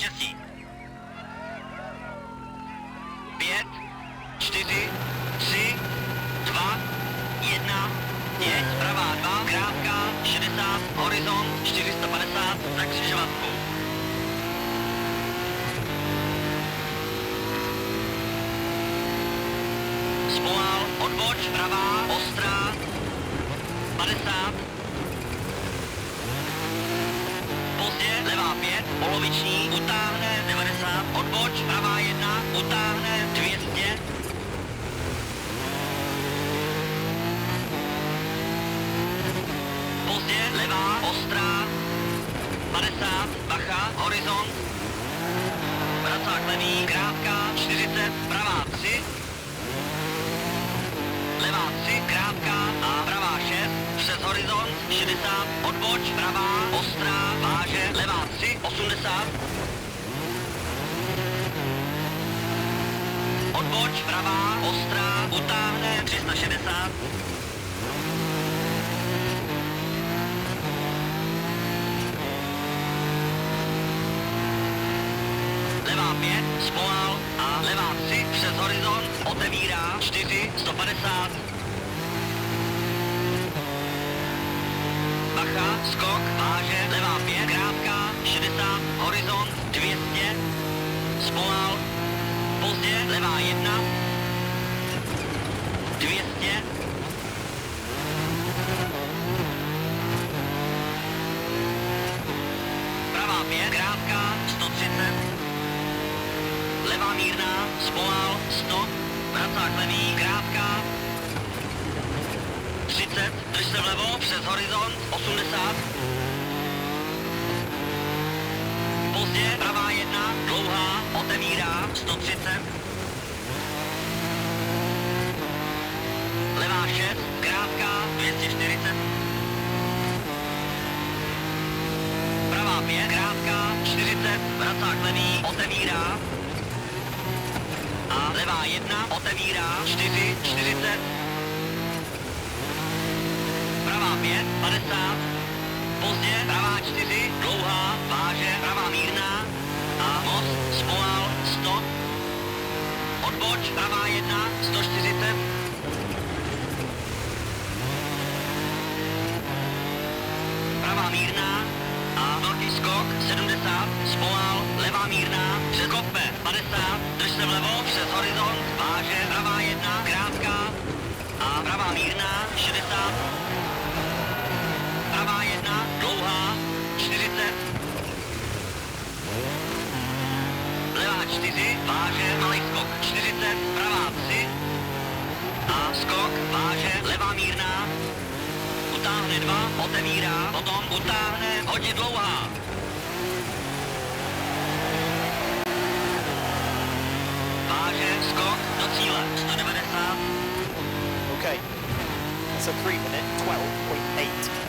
štěstí. 5, 4, 3, 2, 1, jeď, pravá 2, krátka, 60, horizont, 450, za křižovatkou. Zpomal, odboč, pravá, ostrá, 50, pozdě, levá 5, poloviční, utáhne, 90, odboč, pravá 1, utáhne, 200, pozdě, levá, ostrá, 50, bacha, horizont, vracák levý, krátka, 40, pravá 3, levá 3, krátka a pravá 6, přes horizont, 60, odboč, pravá, ostrá, váže, levá 3, 80, odboč, pravá, ostrá, utáhne, 360, levá 5, zpomal a levá 3, přes horizont, otevírá, 4, 150, bacha, skok, váže, levá 5, krátka, 60, horizont, 200, zpomal, pozdě, levá 1, 200, pravá 5, krátka, 130, levá mírná, zpomal, 100, vracák levý, krátka, 30, drž se vlevo, přes horizont, 80, pozdě, pravá 1, dlouhá, otevírá, 130, levá 6, krátka, 240, pravá 5, krátka, 40, vracák levý, otevírá, a levá 1, otevírá, 4, 40, pravá 5, 50, pozdě, pravá 4, dlouhá, váže, pravá mírná, a most, zpomal, 100, odboč, pravá 1, 140, pravá mírná, a velký skok, 70, zpomal, levá mírná, překope, 50, drž se vlevo, přes horizont, váže, pravá 1, krátká, a pravá mírná, 60, pravá 1, dlouhá, 40, levá 4, váže, malý skok, 40, pravá 3, a skok, váže, levá mírná, utáhne 2, otevírá, potom utáhne, hodně dlouhá. Váže, skok, do cíle, 190. Okay, that's a 3 minute 12.8.